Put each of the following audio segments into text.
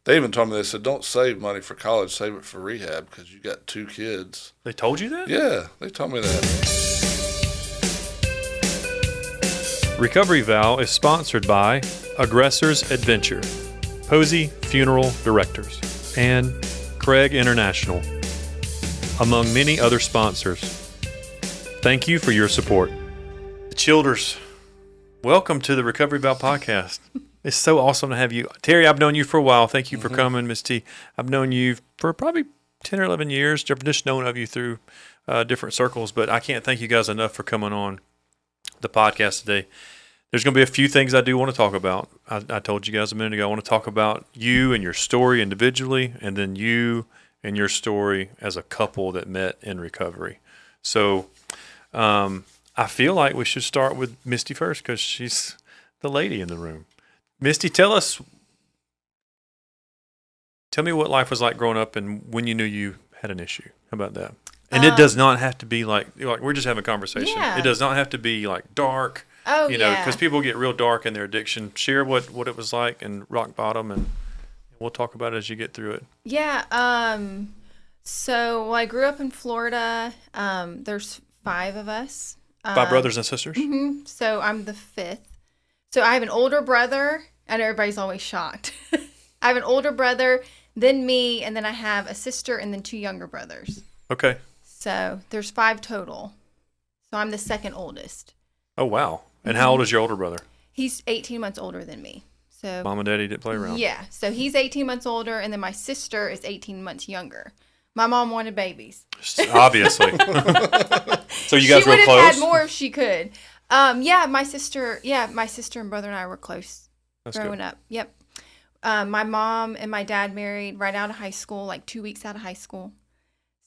They even told me, they said, don't save money for college, save it for rehab because you got 2 kids. They told you that? Yeah, they told me that. Recovery Vow is sponsored by Aggressors Adventure, Posey Funeral Directors, and Craig International, among many other sponsors. Thank you for your support. The Childers, welcome to the Recovery Vow podcast. It's so awesome to have you. Terry, I've known you for a while. Thank you for coming, Misty. I've known you for probably 10 or 11 years. I've just known of you through different circles, but I can't thank you guys enough for coming on the podcast today. There's going to be a few things I do want to talk about. I told you guys a minute ago, I want to talk about you and your story individually, and then you and your story as a couple that met in recovery. So I feel like we should start with Misty first because she's the lady in the room. Misty, tell me what life was like growing up and when you knew you had an issue. How about that? And it does not have to be like we're just having a conversation. Yeah. It does not have to be like dark. Oh, you know, because people get real dark in their addiction. Share what it was like and rock bottom, and we'll talk about it as you get through it. Yeah. So I grew up in Florida. There's 5 of us. 5 brothers and sisters? Mm-hmm. So I'm the 5th. So I have an older brother, and everybody's always shocked. I have an older brother, then me, and then I have a sister and then 2 younger brothers. Okay. So there's 5 total. So I'm the second oldest. Oh, wow. And how old is your older brother? He's 18 months older than me. So Mom and Daddy didn't play around. Yeah. So he's 18 months older, and then my sister is 18 months younger. My mom wanted babies. Obviously. So you guys she real would close? have had more if she could. My sister and brother and I were close. That's growing good. up. Yep. My mom and my dad married right out of high school, like 2 weeks out of high school.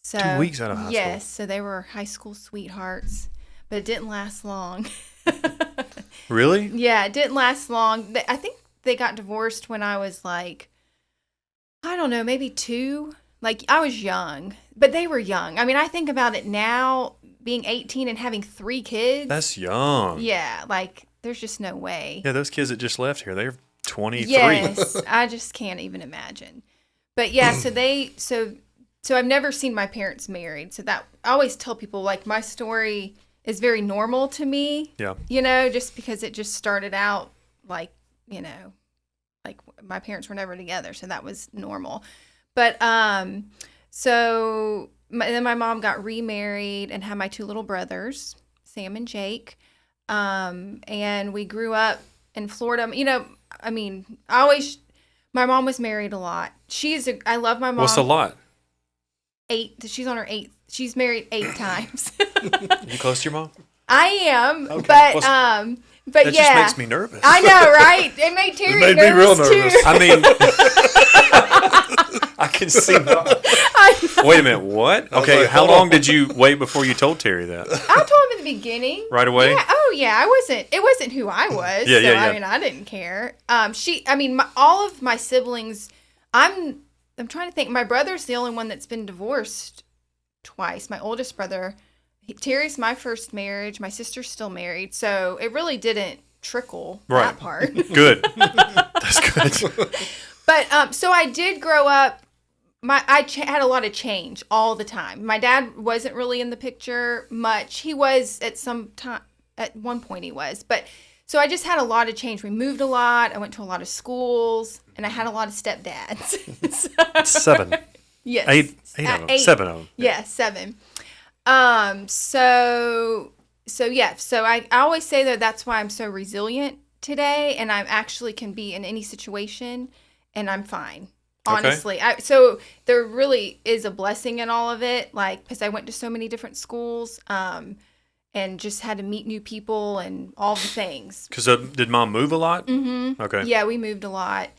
So 2 weeks out of high school? Yes. So they were high school sweethearts, but it didn't last long. Really? Yeah, it didn't last long. I think they got divorced when I was like, I don't know, maybe 2. Like, I was young, but they were young. I mean, I think about it now, being 18 and having 3 kids. That's young. Yeah, like, there's just no way. Yeah, those kids that just left here, they're 23. Yes, I just can't even imagine. But yeah, so I've never seen my parents married. So that, I always tell people, like, my story is very normal to me. Yeah. You know, just because it just started out like, you know, like my parents were never together. So that was normal. But then my mom got remarried and had my 2 little brothers, Sam and Jake. And we grew up in Florida. You know, I mean, my mom was married a lot. I love my mom. What's a lot? 8. She's on her 8th. She's married 8 times. You close to your mom? I am, Okay. but That yeah. just makes me nervous. I know, right? It made Terry It made me real nervous. too. I mean, I can see that. Wait a minute, what? Okay, like, how hold long on. did you wait before you told Terry that? I told him at the beginning. Right away? Yeah. Oh, yeah. It wasn't who I was. Yeah, so, yeah. I mean, I didn't care. All of my siblings, I'm trying to think. My brother's the only one that's been divorced twice. My oldest brother, Terry's my first marriage. My sister's still married. So it really didn't trickle that part. Good. That's good. But so I did grow up. I had a lot of change all the time. My dad wasn't really in the picture much. He was at some time. At one point he was. But so I just had a lot of change. We moved a lot. I went to a lot of schools. And I had a lot of stepdads. 7. Yes. 8 of them. 8. 7 of them. Yeah, 7. So I always say that that's why I'm so resilient today, and I actually can be in any situation, and I'm fine. Honestly, so there really is a blessing in all of it, like because I went to so many different schools, and just had to meet new people and all the things. Because did Mom move a lot? Mm-hmm. Okay. Yeah, we moved a lot.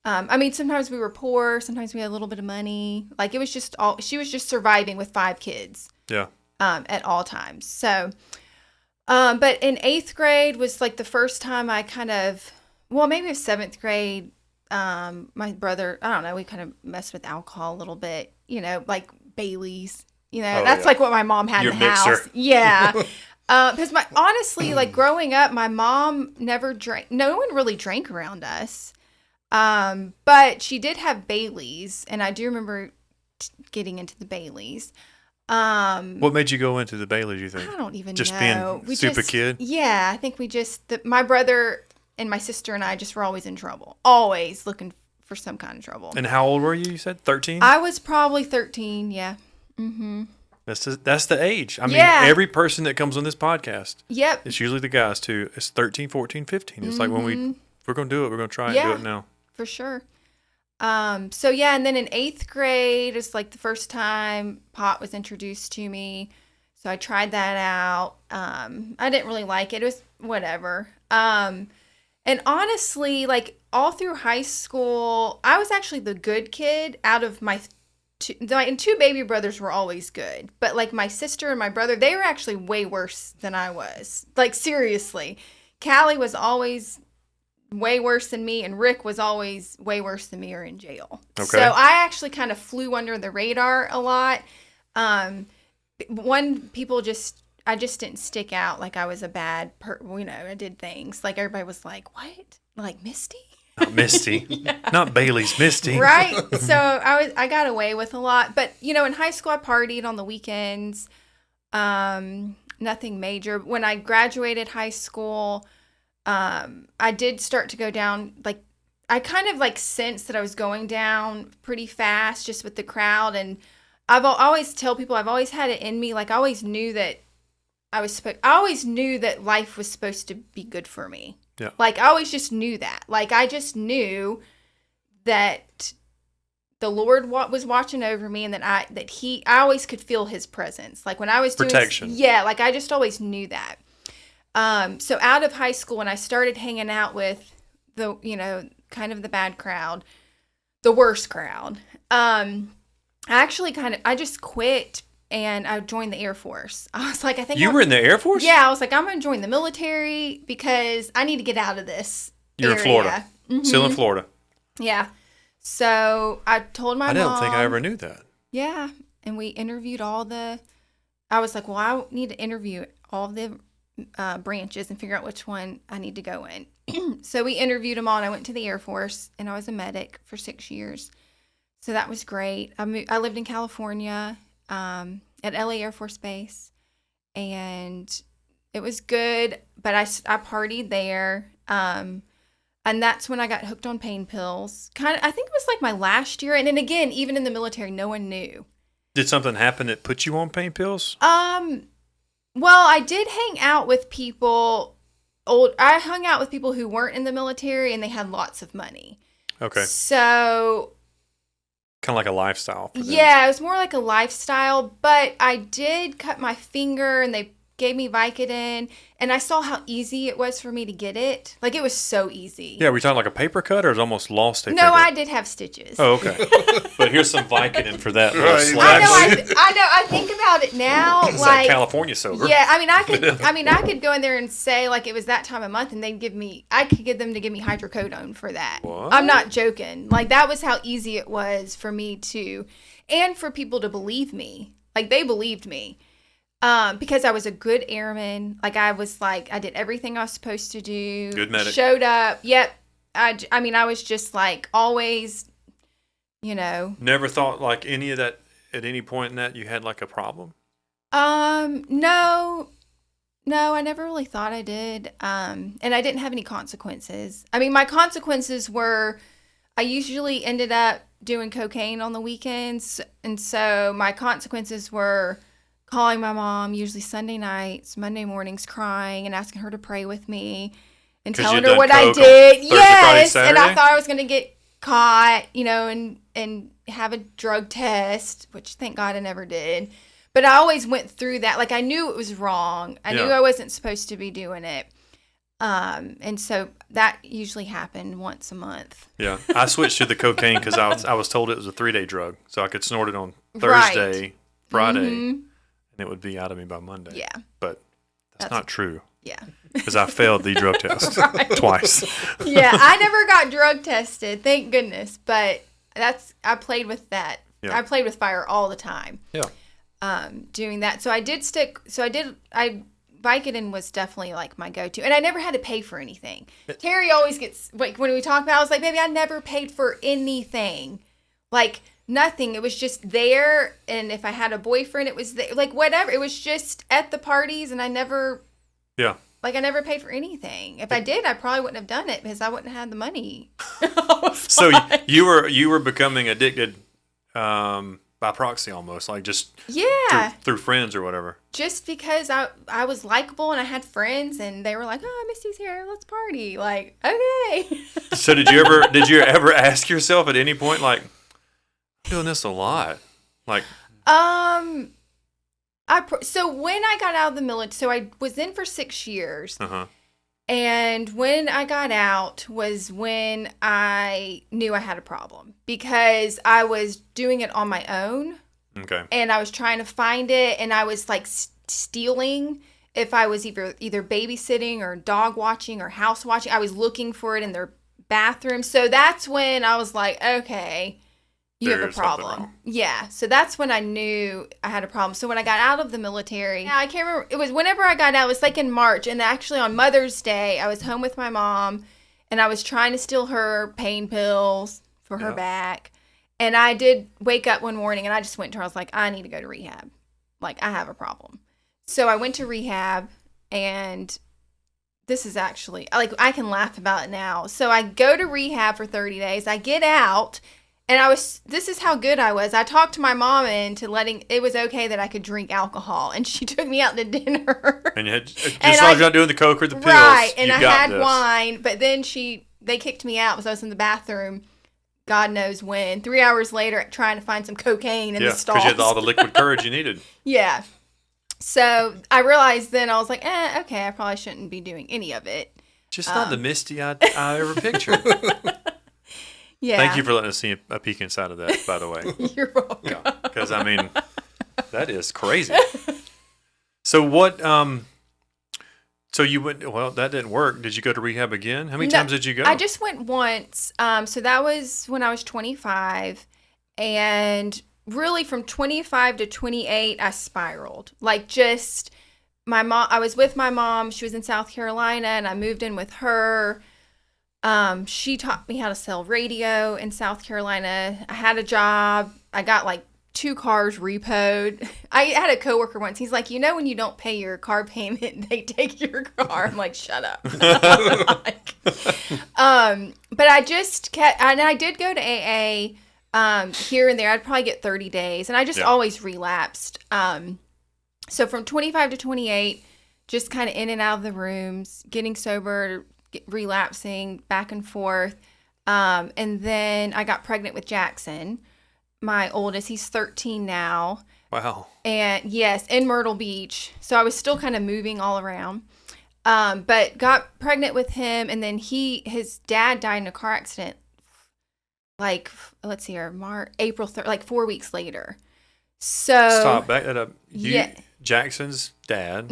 Sometimes we were poor, sometimes we had a little bit of money. Like it was just she was just surviving with 5 kids. Yeah. At all times. So, but in 8th grade was like the first time I maybe it was 7th grade. My brother, I don't know, we kind of messed with alcohol a little bit, you know, like Bailey's, you know, that's like what my mom had Your in the mixer. house. Yeah. Because honestly, like growing up, my mom never drank. No one really drank around us. But she did have Baileys, and I do remember getting into the Baileys. What made you go into the Baileys, you think? I don't even just know. Being super kid? Yeah, I think my brother and my sister and I just were always in trouble. Always looking for some kind of trouble. And how old were you said? 13? I was probably 13, yeah. Mm-hmm. That's the age. I mean, Yeah. every person that comes on this podcast, Yep. it's usually the guys too. It's 13, 14, 15. It's like if we're going to do it, we're going to try and do it now. For sure. So yeah, and then in 8th grade, it's like the first time pot was introduced to me. So I tried that out. I didn't really like it. It was whatever. And honestly, like all through high school, I was actually the good kid out of my two baby brothers were always good. But like my sister and my brother, they were actually way worse than I was. Like seriously. Callie was always way worse than me, and Rick was always way worse than me or in jail. Okay. So I actually kind of flew under the radar a lot. I just didn't stick out like I was a bad I did things like everybody was like, what? Like Misty? Not Misty. Yeah. Not Bailey's Misty. Right. So I got away with a lot, but in high school I partied on the weekends. Nothing major. When I graduated high school, I did start to go down, like, I kind of, like, sensed that I was going down pretty fast just with the crowd, and I always tell people I've always had it in me, like, I always knew that life was supposed to be good for me. Yeah. Like, I always just knew that. Like, I just knew that the Lord was watching over me, and that I always could feel His presence. Like, when I was doing protection. Yeah, like, I just always knew that. So out of high school, when I started hanging out with the, kind of the bad crowd, the worst crowd, I just quit and I joined the Air Force. I was like, You were in the Air Force? Yeah, I was like, I'm going to join the military because I need to get out of this You're area. in Florida. Mm-hmm. Still in Florida. Yeah. So I told my mom. I don't think I ever knew that. Yeah. And we interviewed I was like, well, I need to interview all the branches and figure out which one I need to go in. So we interviewed them all, and I went to the Air Force, and I was a medic for 6 years. So that was great. I lived in California at LA Air Force Base, and it was good, but I partied there. And that's when I got hooked on pain pills. I think it was like my last year. And then again, even in the military, no one knew. Did something happen that put you on pain pills? Well, I did hang out with people. I hung out with people who weren't in the military, and they had lots of money. Okay. So kind of like a lifestyle for them. Yeah, it was more like a lifestyle, but I did cut my finger, and they gave me Vicodin, and I saw how easy it was for me to get it. Like, it was so easy. Yeah, were you talking like a paper cut, or it almost lost a No, paper? I did have stitches. Oh, okay. But here's some Vicodin for that. Right. Slash. I know. I think about it now. It's like that California sober. Yeah, I could go in there and say like it was that time of month, and I could get them to give me hydrocodone for that. What? I'm not joking. Like, that was how easy it was for me and for people to believe me. Like, they believed me. Because I was a good airman. Like, I did everything I was supposed to do. Good medic. Showed up. Yep. I was just like always, Never thought like any of that at any point in that you had like a problem? No, I never really thought I did. And I didn't have any consequences. I mean, my consequences were, I usually ended up doing cocaine on the weekends. And so my consequences were calling my mom, usually Sunday nights, Monday mornings, crying and asking her to pray with me and telling her what I did. Yes. Friday, and I thought I was going to get caught, and have a drug test, which thank God I never did. But I always went through that. Like, I knew it was wrong. I knew I wasn't supposed to be doing it. And so that usually happened once a month. Yeah. I switched to the cocaine because I was told it was a 3-day drug. So I could snort it on Thursday, Right. Friday, Mm-hmm. and it would be out of me by Monday. Yeah. But that's not true Yeah. because I failed the drug test Right. twice. Yeah. I never got drug tested, thank goodness. But I played with that. Yeah. I played with fire all the time. Yeah. Doing that. So I Vicodin was definitely like my go-to, and I never had to pay for anything. Terry always gets like when we talk about it, I was like, baby, I never paid for anything, like nothing. It was just there, and if I had a boyfriend, it was there, like whatever. It was just at the parties, and I never paid for anything. If I did, I probably wouldn't have done it because I wouldn't have had the money. So you were becoming addicted by proxy almost, like just through friends or whatever. Just because I was likable and I had friends and they were like, oh, Misty's here, let's party. Like, okay. So did you ever ask yourself at any point, like, I'm doing this a lot? Like, so when I got out of the military, so I was in for 6 years. uh-huh. And when I got out was when I knew I had a problem because I was doing it on my own. Okay. And I was trying to find it, and I was like stealing if I was either babysitting or dog watching or house watching. I was looking for it in their bathroom. So that's when I was like, okay, you have a problem. Yeah. So that's when I knew I had a problem. So when I got out of the military, I can't remember. It was whenever I got out, it was like in March. And actually on Mother's Day, I was home with my mom and I was trying to steal her pain pills for her back. And I did wake up one morning and I just went to her. I was like, I need to go to rehab. Like, I have a problem. So I went to rehab, and this is actually, like, I can laugh about it now. So I go to rehab for 30 days. I get out. And this is how good I was. I talked to my mom into it was okay that I could drink alcohol. And she took me out to dinner. And you had, as long as you're not doing the Coke or the pills. Right. And I had wine. But then they kicked me out because I was in the bathroom, God knows when. 3 hours later, trying to find some cocaine in the stalls. Because you had all the liquid courage you needed. Yeah. So I realized then, I was like, okay, I probably shouldn't be doing any of it. Just not the Misty I ever pictured. Yeah. Thank you for letting us see a peek inside of that, by the way. You're welcome. Because, I mean, that is crazy. So what, so you went, well, that didn't work. Did you go to rehab again? How many times did you go? I just went once. So that was when I was 25. And really from 25 to 28, I spiraled. Like just my mom, I was with my mom. She was in South Carolina and I moved in with her. She taught me how to sell radio in South Carolina. I had a job. I got like 2 cars repoed. I had a coworker once. He's like, when you don't pay your car payment, they take your car. I'm like, shut up. But I just kept, and I did go to AA, here and there. I'd probably get 30 days and I just always relapsed. So from 25 to 28, just kind of in and out of the rooms, getting sober, relapsing back and forth. And then I got pregnant with Jackson, my oldest. He's 13 now. Wow. And yes, in Myrtle Beach. So I was still kind of moving all around. But got pregnant with him. And then his dad died in a car accident. Like, let's see here, April 3rd, like 4 weeks later. So stop, back that up. Jackson's dad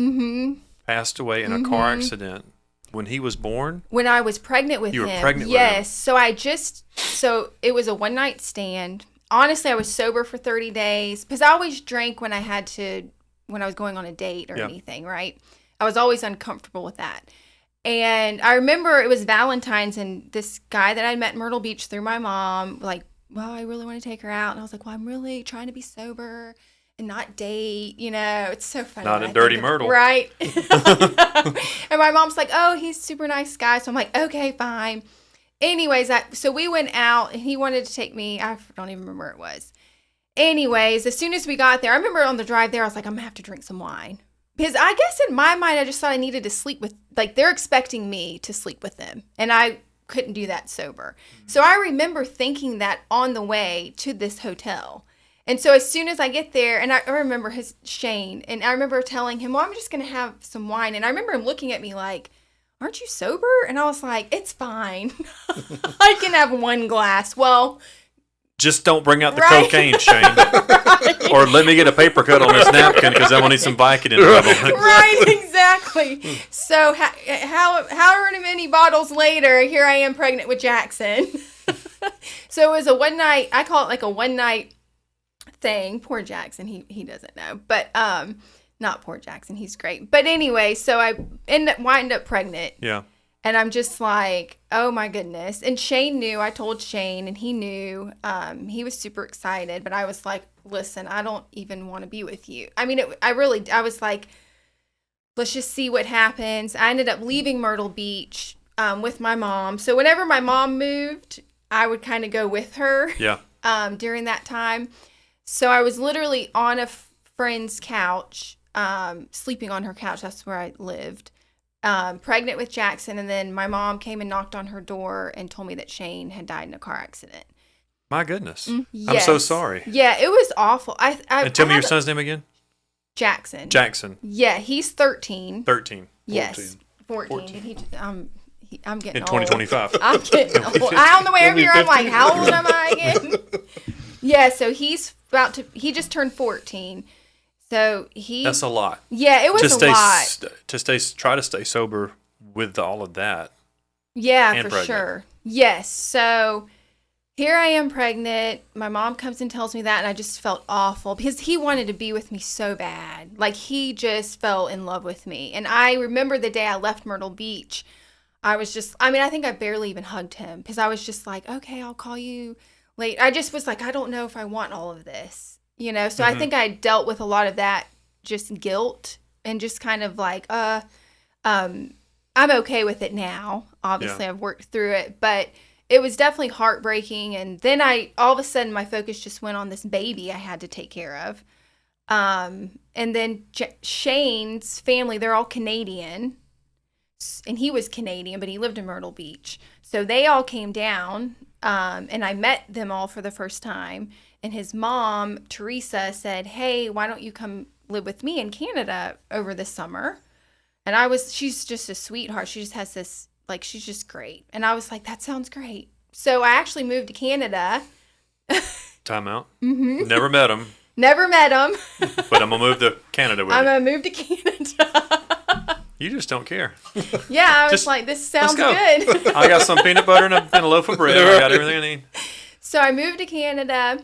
passed away in a car accident. When he was born? When I was pregnant with him. You were pregnant with him? Yes. So it was a one-night stand. Honestly, I was sober for 30 days because I always drank when I was going on a date or anything, right? I was always uncomfortable with that. And I remember it was Valentine's and this guy that I met in Myrtle Beach through my mom, like, well, I really want to take her out. And I was like, well, I'm really trying to be sober and not date, it's so funny. Not in Dirty Myrtle. Right. And my mom's like, oh, he's a super nice guy. So I'm like, okay, fine. Anyways, so we went out and he wanted to take me. I don't even remember where it was. Anyways, as soon as we got there, I remember on the drive there, I was like, I'm going to have to drink some wine. Because I guess in my mind, I just thought I needed to sleep with, like, they're expecting me to sleep with them. And I couldn't do that sober. So I remember thinking that on the way to this hotel. And so as soon as I get there, and I remember Shane, and I remember telling him, well, I'm just going to have some wine. And I remember him looking at me like, aren't you sober? And I was like, it's fine. I can have one glass. Well, just don't bring out the cocaine, Shane. Right. Or let me get a paper cut on this napkin because I'm going to need some Vicodin. Right, exactly. So however many bottles later, here I am pregnant with Jackson. So it was a one night, I call it like a one night thing. Poor Jackson, he doesn't know. But Not poor Jackson. He's great. But anyway, so I wind up pregnant. Yeah. And I'm just like, oh my goodness. And Shane knew. I told Shane, and he knew. He was super excited. But I was like, listen, I don't even want to be with you. I mean, I was like, let's just see what happens. I ended up leaving Myrtle Beach with my mom. So whenever my mom moved, I would kind of go with her. Yeah. During that time. So I was literally on a friend's couch, sleeping on her couch. That's where I lived. Pregnant with Jackson, and then my mom came and knocked on her door and told me that Shane had died in a car accident. My goodness. Yes. I'm so sorry. Yeah, it was awful. And tell me your son's name again? Jackson. Jackson. Yeah, he's 13. 13. Yes. 14. I'm getting In old. 2025. I'm getting old. On the way over here, I'm like, how old am I again? Yeah, so he just turned 14. So That's a lot. Yeah, it was a lot. Try to stay sober with all of that. Yeah, and for pregnant. sure. Yes. So here I am pregnant. My mom comes and tells me that, and I just felt awful because he wanted to be with me so bad. Like, he just fell in love with me. And I remember the day I left Myrtle Beach, I think I barely even hugged him because I was just like, okay, I'll call you later. I just was like, I don't know if I want all of this. So I think I dealt with a lot of that, just guilt and just kind of like, I'm okay with it now. Obviously, I've worked through it, but it was definitely heartbreaking. And then all of a sudden, my focus just went on this baby I had to take care of. And then Shane's family, they're all Canadian, and he was Canadian, but he lived in Myrtle Beach. So they all came down, and I met them all for the first time. And his mom, Teresa, said, hey, why don't you come live with me in Canada over the summer? And she's just a sweetheart. She just has this, like, she's just great. And I was like, that sounds great. So I actually moved to Canada. Time out. Mm-hmm. Never met him. Never met him. But I'm going to move to Canada with you. I'm going to move to Canada. You just don't care. Yeah, I was like, this sounds good. I got some peanut butter and a loaf of bread. I got everything I need. So I moved to Canada,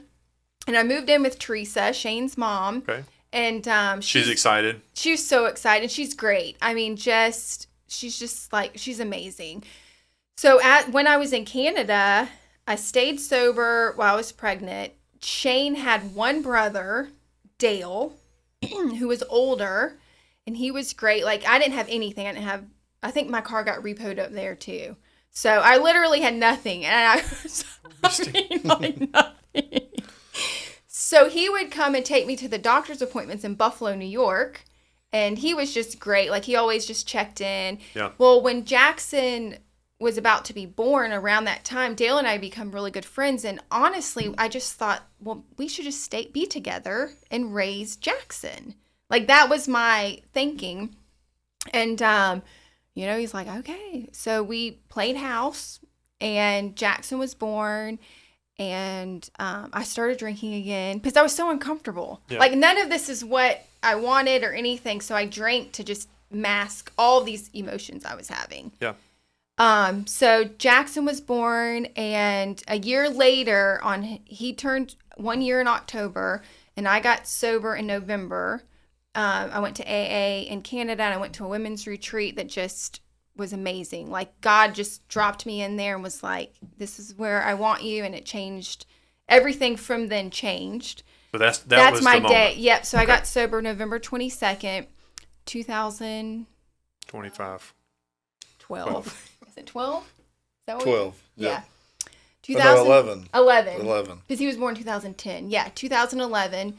and I moved in with Teresa, Shane's mom. Okay. And she's excited. She's so excited. She's great. I mean, she's amazing. So when I was in Canada, I stayed sober while I was pregnant. Shane had one brother, Dale, who was older, and he was great. Like, I didn't have anything. I think my car got repoed up there too. So I literally had nothing, and I was like nothing. So he would come and take me to the doctor's appointments in Buffalo, New York, and he was just great. Like, he always just checked in. Yeah. Well, when Jackson was about to be born around that time, Dale and I become really good friends, and honestly, I just thought, well, we should just be together and raise Jackson. Like, that was my thinking. And, he's like, okay. So we played house, and Jackson was born. And I started drinking again because I was so uncomfortable. Yeah. Like, none of this is what I wanted or anything. So I drank to just mask all these emotions I was having. Yeah. So Jackson was born, and a year later, he turned 1 year in October, and I got sober in November. I went to AA in Canada, and I went to a women's retreat that just was amazing. Like, God just dropped me in there and was like, this is where I want you. And it changed. Everything from then changed. So that's was my the day. moment. Yep. So okay. I got sober November 22nd, 2025. 12. Is it 12? Is that what 12. Yeah. 2011. 11. Because he was born in 2010. Yeah, 2011.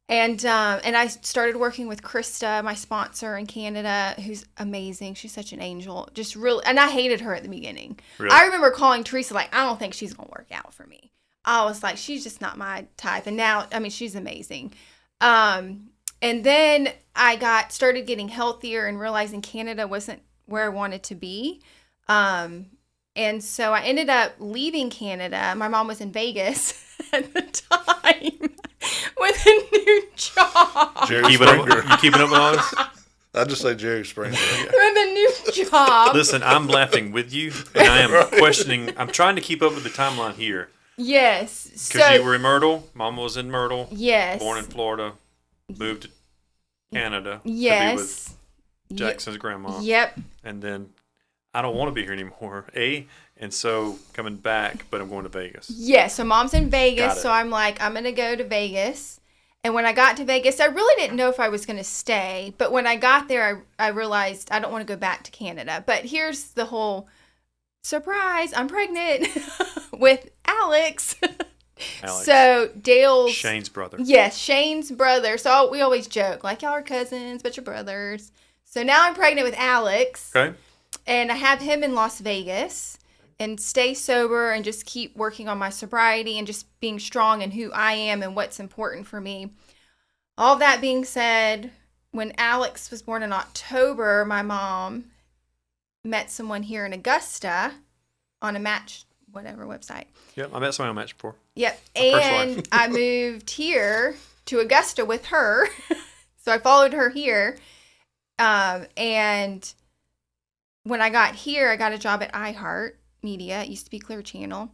And I started working with Krista, my sponsor in Canada, who's amazing. She's such an angel. Just really, and I hated her at the beginning. Really? I remember calling Teresa like, I don't think she's going to work out for me. I was like, she's just not my type. And now, I mean, she's amazing. And then I started getting healthier and realizing Canada wasn't where I wanted to be. And so I ended up leaving Canada. My mom was in Vegas at the time. With a new job. Jerry Springer. You keeping up with all this? I'd just say Jerry Springer. With a new job. Listen, I'm laughing with you, and I am questioning. I'm trying to keep up with the timeline here. Yes. Because you were in Myrtle. Mama was in Myrtle. Yes. Born in Florida. Moved to Canada. Yes. To be with Jackson's grandma. Yep. And then I don't want to be here anymore. And so coming back, but I'm going to Vegas. Yeah, so mom's in Vegas, Got it. so I'm like, I'm going to go to Vegas. And when I got to Vegas, I really didn't know if I was going to stay. But when I got there, I realized I don't want to go back to Canada. But here's the whole surprise. I'm pregnant with Alex. Alex. So Dale's... Shane's brother. Yes, Shane's brother. So we always joke, like, y'all are cousins, but you're brothers. So now I'm pregnant with Alex. Okay. And I have him in Las Vegas. And stay sober and just keep working on my sobriety and just being strong in who I am and what's important for me. All that being said, when Alex was born in October, my mom met someone here in Augusta on a Match, whatever website. Yep, I met somebody on Match before. Yep. My first And wife. I moved here to Augusta with her. So I followed her here. And when I got here, I got a job at iHeart Media. It used to be Clear Channel.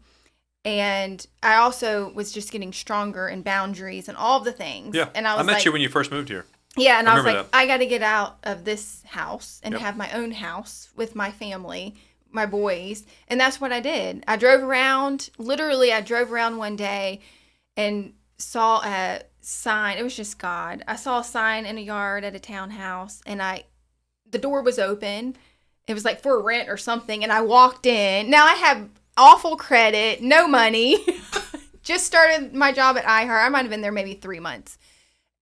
And I also was just getting stronger in boundaries and all of the things. Yeah, And I was met like, you when you first moved here. yeah, and I was like, remember that. I got to get out of this house and Yep. have my own house with my family, my boys. And that's what I did. I drove around. Literally, I drove around one day and saw a sign. It was just God. I saw a sign in a yard at a townhouse, and the door was open. It was like for rent or something, and I walked in. Now I have awful credit, no money. Just started my job at iHeart. I might have been there maybe 3 months.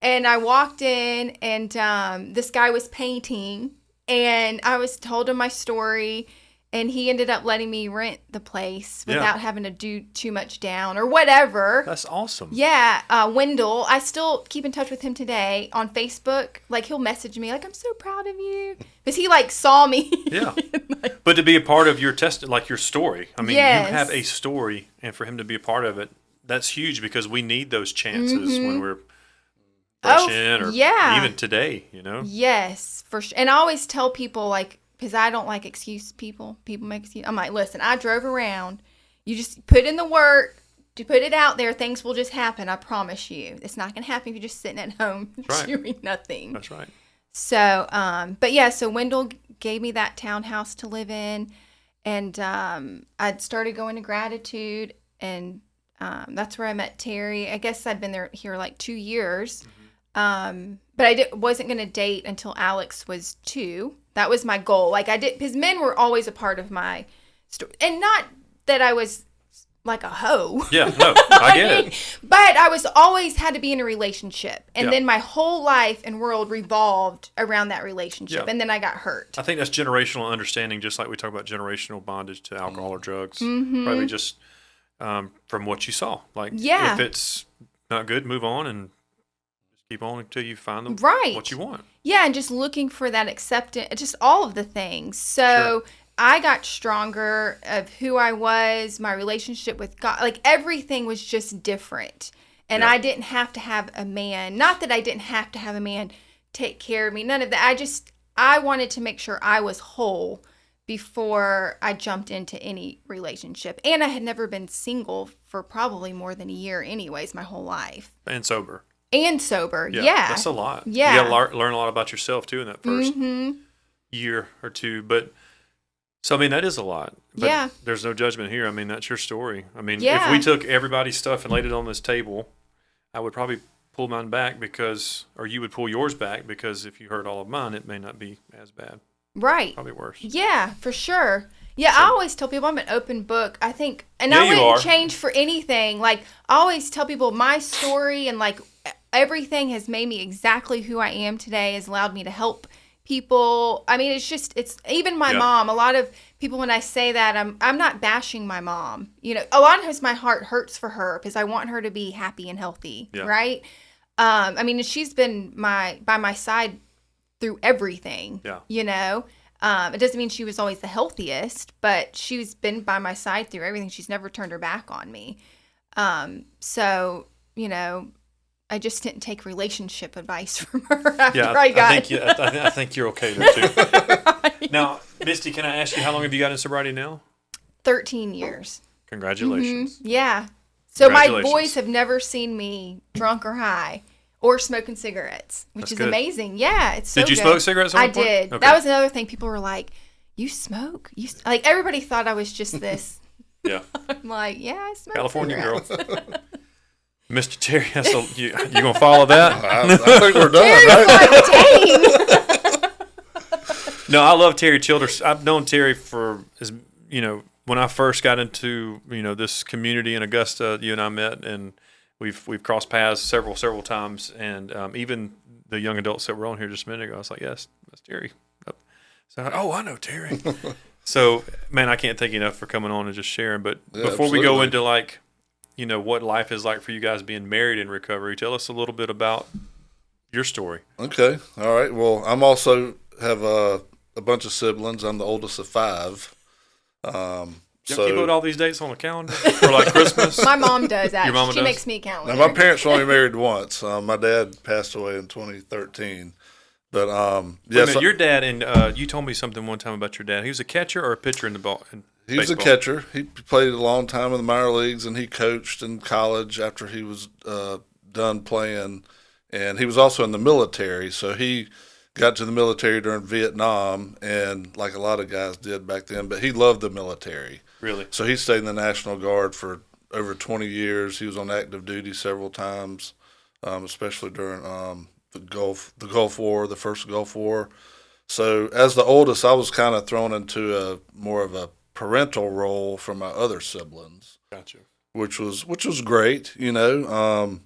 And I walked in, and this guy was painting, and I was told him my story, and he ended up letting me rent the place without having to do too much down or whatever. That's awesome. Yeah, Wendell. I still keep in touch with him today on Facebook. Like, he'll message me, like, I'm so proud of you. Because he, like, saw me. Yeah. But to be a part of your your story. I mean, Yes. you have a story, and for him to be a part of it, that's huge because we need those chances when we're fresh in or even today, you know? Yes, for sure. And I always tell people, like, because I don't like excuse people. People make excuses. I'm like, listen, I drove around. You just put in the work to put it out there. Things will just happen. I promise you. It's not going to happen if you're just sitting at home doing nothing. That's right. So, but yeah, so Wendell gave me that townhouse to live in. And I'd started going to Gratitude. And that's where I met Terry. I guess I'd been here like 2 years. But I wasn't going to date until Alex was 2. That was my goal. Like, because men were always a part of my story. And not that I was like a hoe. Yeah, no, I get it. But I was always had to be in a relationship. And Yeah. then my whole life and world revolved around that relationship. Yeah. And then I got hurt. I think that's generational understanding, just like we talk about generational bondage to alcohol or drugs. Mm-hmm. Probably just from what you saw. Like, Yeah. if it's not good, move on and just keep on until you find Right. what you want. Yeah, and just looking for that acceptance, just all of the things. So I got stronger of who I was, my relationship with God. Like, everything was just different. And I didn't have to have a man. Not that I didn't have to have a man take care of me. None of that. I wanted to make sure I was whole before I jumped into any relationship. And I had never been single for probably more than a year anyways, my whole life. And sober. And sober, yeah. That's a lot. Yeah. You got to learn a lot about yourself, too, in that first year or two. But, so, I mean, that is a lot. But Yeah. there's no judgment here. I mean, that's your story. I mean, Yeah. if we took everybody's stuff and laid it on this table, I would probably pull mine back or you would pull yours back because if you heard all of mine, it may not be as bad. Right. Probably worse. Yeah, for sure. Yeah, I always tell people I'm an open book. I think, and I you wouldn't are. change for anything. Like, I always tell people my story and like everything has made me exactly who I am today, has allowed me to help people. I mean, it's even my mom. A lot of people, when I say that, I'm not bashing my mom. You know, a lot of times my heart hurts for her because I want her to be happy and healthy, right? I mean, she's been by my side through everything. Yeah. You know, it doesn't mean she was always the healthiest, but she's been by my side through everything. She's never turned her back on me. So, you know, I just didn't take relationship advice from her after I got. I think you're okay there too. Right. Now, Misty, can I ask you how long have you got in sobriety now? 13 years. Congratulations. Yeah. So my Congratulations. boys have never seen me drunk or high or smoking cigarettes, which That's is good. amazing. Yeah, it's so Did you good. smoke cigarettes at I one point? did. Okay. That was another thing. People were like, "You smoke?" Like everybody thought I was just this. Yeah. I'm like, yeah, I smoke California cigarettes. girl. Mr. Terry, you gonna follow that? I think we're done, right? Like, dang. No, I love Terry Childers. I've known Terry for, when I first got into, this community in Augusta, you and I met, and we've crossed paths several times, and even the young adults that were on here just a minute ago, I was like, yes, that's Terry. So, I know Terry. So, man, I can't thank you enough for coming on and just sharing. But before we go into what life is like for you guys being married in recovery, tell us a little bit about your story. Okay. All right. Well, I'm also have a bunch of siblings. I'm the oldest of 5. You put all these dates on a calendar for like Christmas? My mom does that. Your mama She does? makes me a calendar. Now, my parents were only married once. My dad passed away in 2013. But Wait a minute, your dad, and you told me something one time about your dad. He was a catcher or a pitcher in the ball? He was a catcher. He played a long time in the minor leagues, and he coached in college after he was done playing. And he was also in the military, so he got to the military during Vietnam, and like a lot of guys did back then. But he loved the military. Really? So he stayed in the National Guard for over 20 years. He was on active duty several times, especially during the Gulf War, the first Gulf War. So as the oldest, I was kind of thrown into more of a parental role from my other siblings. Gotcha. Which was great, God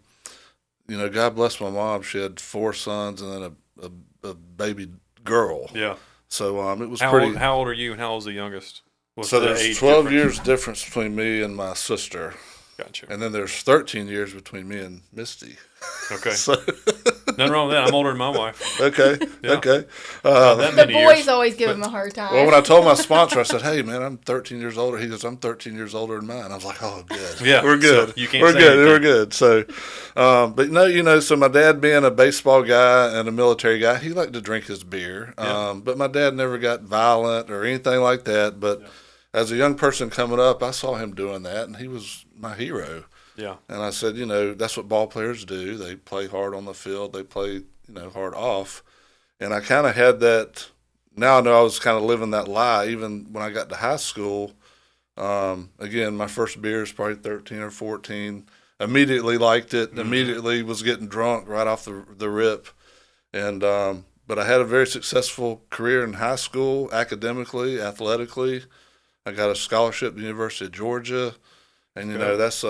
bless my mom. She had 4 sons and then a baby girl. Yeah. So it was pretty. How old are you, and how old's the youngest? What's so the there's age 12 difference? years difference between me and my sister. Gotcha. And then there's 13 years between me and Misty. Okay. So Nothing wrong with that. I'm older than my wife. okay. Yeah. Okay. Not that The many boys years. always give him a hard time. Well, when I told my sponsor, I said, "Hey, man, I'm 13 years older." He goes, "I'm 13 years older than mine." I was like, "Oh, good. Yeah, we're good. so you can't we're say good. anything. We're good." So, but no, so my dad being a baseball guy and a military guy, he liked to drink his beer. Yeah. But my dad never got violent or anything like that. But as a young person coming up, I saw him doing that, and he was my hero. Yeah. And I said, that's what ball players do. They play hard on the field. They play, hard off. And I kind of had that. Now I know I was kind of living that lie. Even when I got to high school, again, my first beer is probably 13 or 14. Immediately liked it. Mm-hmm. Immediately was getting drunk right off the rip. And but I had a very successful career in high school, academically, athletically. I got a scholarship at the University of Georgia. And, that's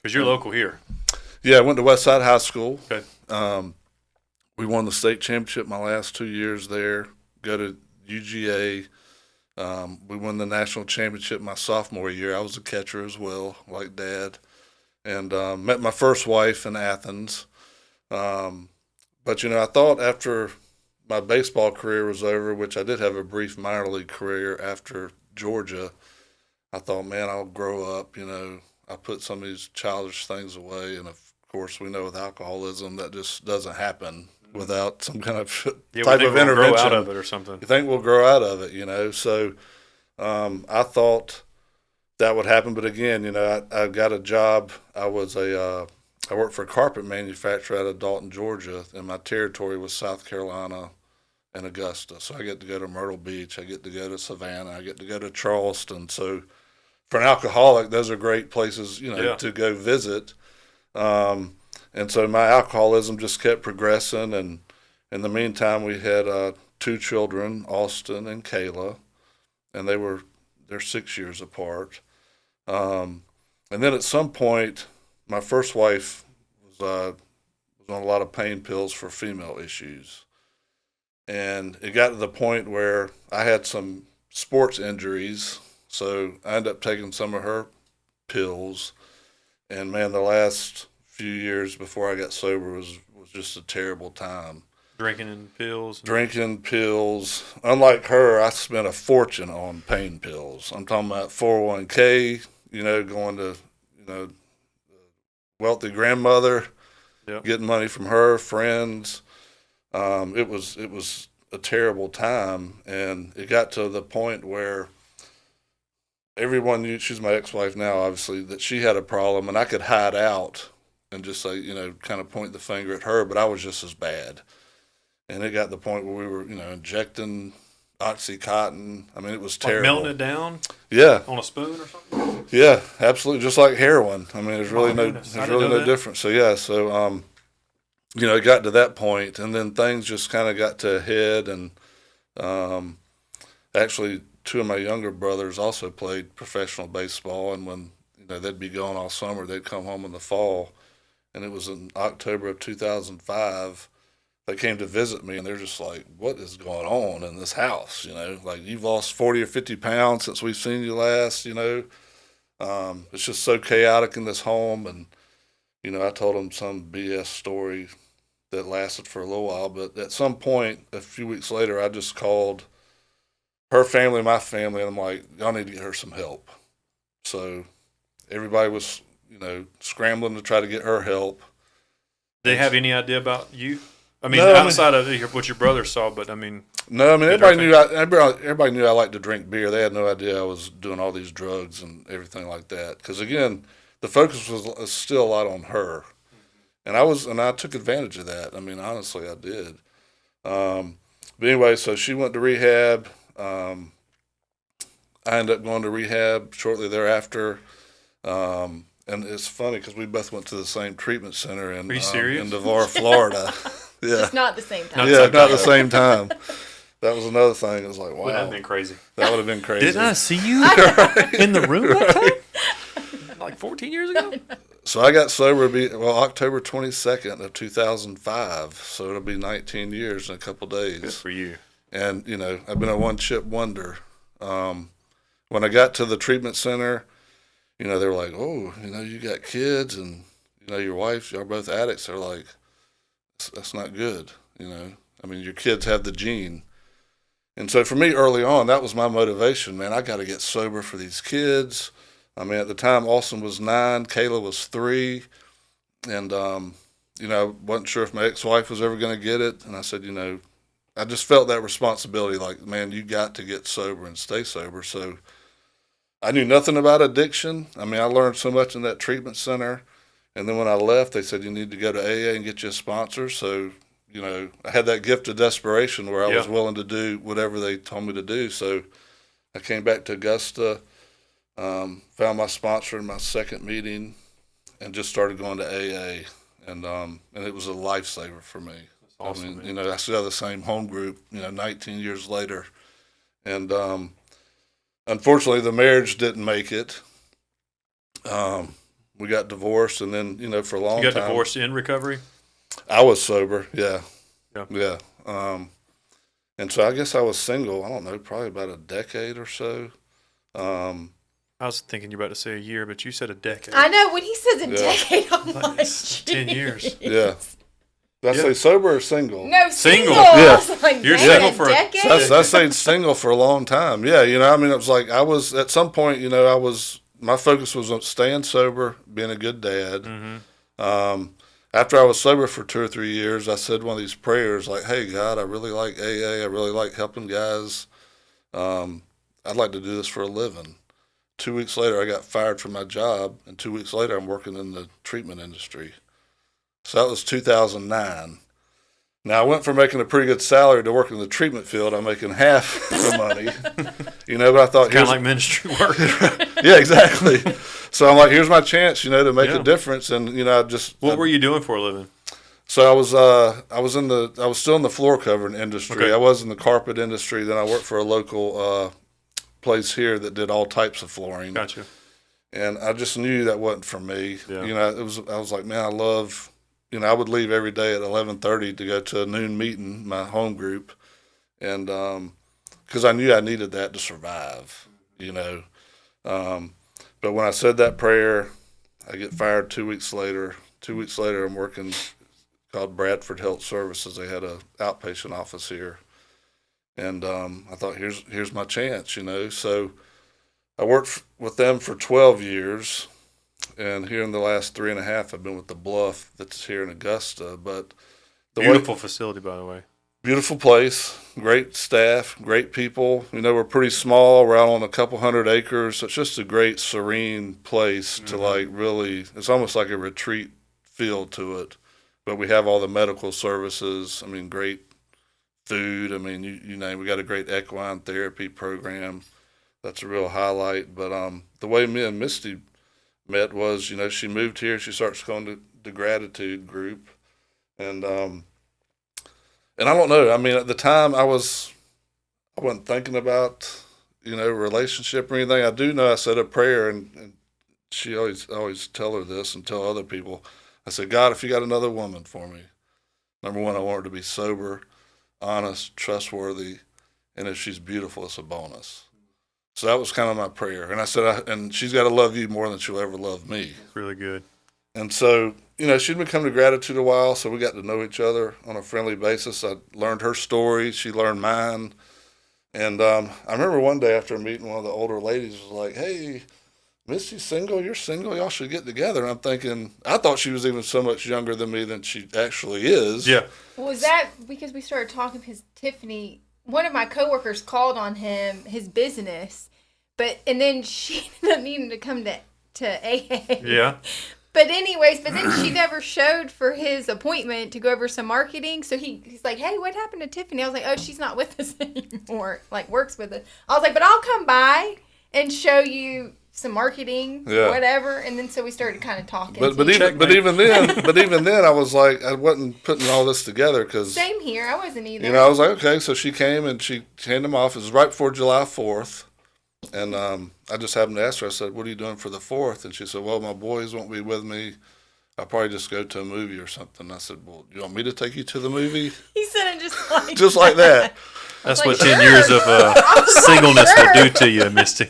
because you're local here. Yeah, I went to Westside High School. Okay. We won the state championship my last 2 years there. Go to UGA. We won the national championship my sophomore year. I was a catcher as well, like Dad. And met my first wife in Athens. But, I thought after my baseball career was over, which I did have a brief minor league career after Georgia, I thought, man, I'll grow up, I put some of these childish things away. And, of course, we know with alcoholism that just doesn't happen without some kind of type of intervention. Grow out of it or something. You think we'll grow out of it, So I thought that would happen. But, again, I got a job. I worked for a carpet manufacturer out of Dalton, Georgia, and my territory was South Carolina and Augusta. So I get to go to Myrtle Beach. I get to go to Savannah. I get to go to Charleston. So for an alcoholic, those are great places, to go visit. And so my alcoholism just kept progressing. And in the meantime, we had 2 children, Austin and Kayla, and they're 6 years apart. And then at some point, my first wife was on a lot of pain pills for female issues. And it got to the point where I had some sports injuries, so I ended up taking some of her pills. And, man, the last few years before I got sober was just a terrible time. Drinking pills. Unlike her, I spent a fortune on pain pills. I'm talking about 401k, going to, wealthy grandmother, getting money from her, friends. It was a terrible time, and it got to the point where everyone knew, she's my ex-wife now, obviously, that she had a problem, and I could hide out and just say, kind of point the finger at her, but I was just as bad. And it got to the point where we were, injecting Oxycontin. I mean, it was terrible. Like melting it down? Yeah. On a spoon or something? Yeah, absolutely. Just like heroin. I mean, there's really goodness. no difference. So yeah, it got to that point, and then things just kind of got to a head, and actually 2 of my younger brothers also played professional baseball, and when they'd be gone all summer, they'd come home in the fall, and it was in October of 2005. They came to visit me, and they're just like, "What is going on in this house? Like, you've lost 40 or 50 pounds since we've seen you last. It's just so chaotic in this home." And I told them some BS story that lasted for a little while, but at some point, a few weeks later, I just called her family, my family, and I'm like, "Y'all need to get her some help." So everybody was, scrambling to try to get her help. Did they have any idea about you? I mean, No, outside of what your brother saw, but I mean. No, I mean, everybody knew I liked to drink beer. They had no idea I was doing all these drugs and everything like that. Because again, the focus was still a lot on her, and I took advantage of that. I mean, honestly, I did. But anyway, so she went to rehab. I ended up going to rehab shortly thereafter. And it's funny because we both went to the same treatment center in Navarre, Florida. Yeah. Just not at the same time. Not at the same time. That was another thing. It was like, wow. Would that have been crazy? That would have been crazy. Didn't I see you in the room that time? Like 14 years ago? So I got sober October 22nd of 2005. So it'll be 19 years in a couple days. Good for you. And, I've been a one-chip wonder. When I got to the treatment center, they were like, "Oh, you got kids and, your wife, y'all both addicts." They're like, "That's not good." I mean, your kids have the gene. And so for me early on, that was my motivation, man. I got to get sober for these kids. I mean, at the time, Austin was 9, Kayla was 3. And, I wasn't sure if my ex-wife was ever going to get it. And I said, I just felt that responsibility, like, man, you got to get sober and stay sober. So I knew nothing about addiction. I mean, I learned so much in that treatment center. And then when I left, they said, you need to go to AA and get you a sponsor. So, I had that gift of desperation where I was willing to do whatever they told me to do. So I came back to Augusta, found my sponsor in my second meeting, and just started going to AA. And it was a lifesaver for me. That's awesome, I mean, I still have the same home group, 19 years later. And unfortunately, the marriage didn't make it. We got divorced, and then, for a long time. You got divorced in recovery? I was sober, yeah. Yeah. And so I guess I was single, I don't know, probably about a decade or so. I was thinking you were about to say a year, but you said a decade. I know. When he says a decade, I'm like, 10 years. Yeah. Did I say sober or single? No, single. Yeah. I was like, You're dang, single a for a decade? I stayed single for a long time. Yeah, I mean, it was like I was, at some point, my focus was on staying sober, being a good dad. Mm-hmm. After I was sober for 2 or 3 years, I said one of these prayers like, "Hey, God, I really like AA. I really like helping guys. I'd like to do this for a living." 2 weeks later, I got fired from my job, and 2 weeks later, I'm working in the treatment industry. So that was 2009. Now, I went from making a pretty good salary to working in the treatment field. I'm making half the money, but I thought, kind of like ministry work. Yeah, exactly. So I'm like, here's my chance, to make a difference. And, What were you doing for a living? So I was still in the floor covering industry. Okay. I was in the carpet industry. Then I worked for a local place here that did all types of flooring. Gotcha. And I just knew that wasn't for me. Yeah. I was like, man, I love, I would leave every day at 11:30 to go to a noon meeting, my home group. And, cause I knew I needed that to survive, but when I said that prayer, I get fired 2 weeks later. 2 weeks later, I'm working called Bradford Health Services. They had a outpatient office here. And, I thought, here's my chance, So I worked with them for 12 years. And here in the last 3.5, I've been with the Bluff that's here in Augusta. But Beautiful facility, by the way. Beautiful place, great staff, great people. We're pretty small. We're out on a couple 100 acres. So it's just a great, serene place to really, it's almost like a retreat feel to it. But we have all the medical services. I mean, great food. I mean, you name. We got a great equine therapy program. That's a real highlight. But the way me and Misty met was, she moved here. She starts going to the gratitude group, and I don't know. I mean, at the time, I wasn't thinking about relationship or anything. I do know I said a prayer, and she always tell her this and tell other people. I said, God, if you got another woman for me, number one, I want her to be sober, honest, trustworthy, and if she's beautiful, it's a bonus. So that was kind of my prayer. And I said, and she's got to love you more than she'll ever love me. Really good. And so, she'd been coming to gratitude a while, so we got to know each other on a friendly basis. I learned her story. She learned mine. And I remember one day after meeting one of the older ladies was like, hey, Misty's single, you're single, y'all should get together. And I'm thinking, I thought she was even so much younger than me than she actually is. Yeah. Was that because we started talking because Tiffany, one of my coworkers called on him, his business, and then she ended up needing to come to AA. Yeah. But then she never showed for his appointment to go over some marketing. So he's like, hey, what happened to Tiffany? I was like, oh, she's not with us anymore, like works with us. I was like, but I'll come by and show you some marketing, whatever. And then so we started kind of talking. But even then, I was like, I wasn't putting all this together because same here. I wasn't either. I was like, okay. So she came and she handed them off. It was right before July 4th. And I just happened to ask her, I said, what are you doing for the 4th? And she said, well, my boys won't be with me. I'll probably just go to a movie or something. I said, well, do you want me to take you to the movie? He said it just like just like that. That's what 10 years of singleness will do to you, Misty.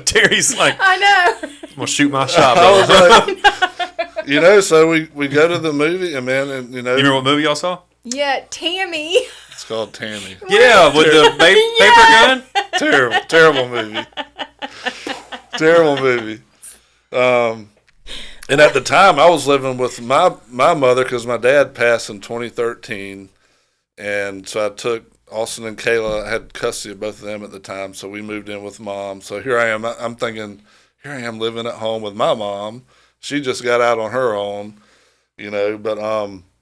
Terry's like, I know. I'm going to shoot my shot. I was like, so we go to the movie, and man, and You remember what movie y'all saw? Yeah, Tammy. It's called Tammy. Yeah, with the paper gun? Terrible movie. Terrible movie. And at the time, I was living with my mother because my dad passed in 2013. And so I took Austin and Kayla. I had custody of both of them at the time, so we moved in with Mom. So here I am. I'm thinking, here I am living at home with my mom. She just got out on her own, but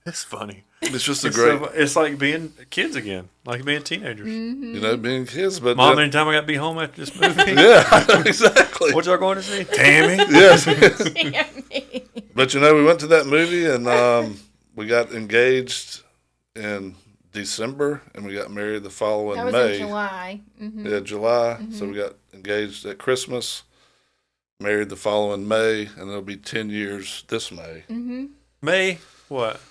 It's funny. it's just It's like being kids again, like being teenagers. Mm-hmm. being kids. But Mom, anytime I got to be home after this movie. yeah, exactly. What y'all going to see? Tammy. Yes. Tammy. But we went to that movie and we got engaged in December and we got married the following That was May. in July. Mm-hmm. Yeah, July. Mm-hmm. So we got engaged at Christmas, married the following May, and it'll be 10 years this May. Mm-hmm. May what?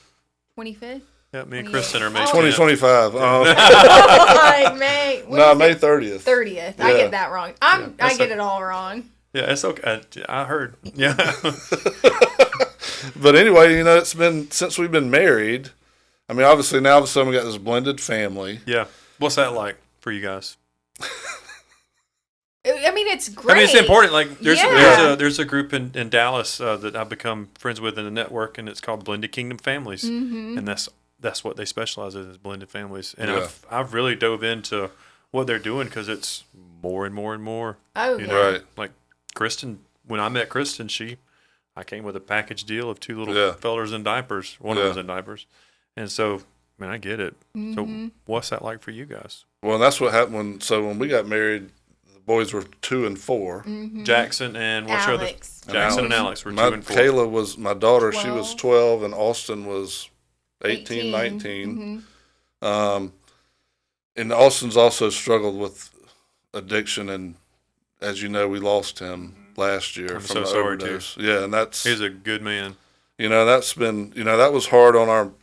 25th? Yeah, me and Kristen are May 2025. Like May. No, May 30th. 30th. Yeah. I get that wrong. I get it all wrong. Yeah, it's okay. I heard. Yeah. But anyway, it's been since we've been married. I mean, obviously now all of a sudden we got this blended family. Yeah. What's that like for you guys? I mean, it's great. I mean, it's important. Like, Yeah. there's a group in Dallas that I've become friends with in the network, and it's called Blended Kingdom Families, Mm-hmm. and that's what they specialize in, is blended families. And Yeah. I've really dove into what they're doing because it's more and more and more. Oh, You yeah. know, Right. like Kristen, when I met Kristen, I came with a package deal of 2 little Yeah. fellers in diapers. One of Yeah. them was in diapers, and so man, I get it. Mm-hmm. So what's that like for you guys? Well, that's what happened when we got married. The boys were 2 and 4. Mm-hmm. Jackson and what's your other? Alex. Jackson and Alex were 2 My and 4. Kayla was my daughter. She 12. was 12, and Austin was 18, 19. Mm-hmm. And Austin's also struggled with addiction, and as you know, we lost him last year I'm from so the sorry, overdose. Yeah, and that's He's a good man. that's been that was hard on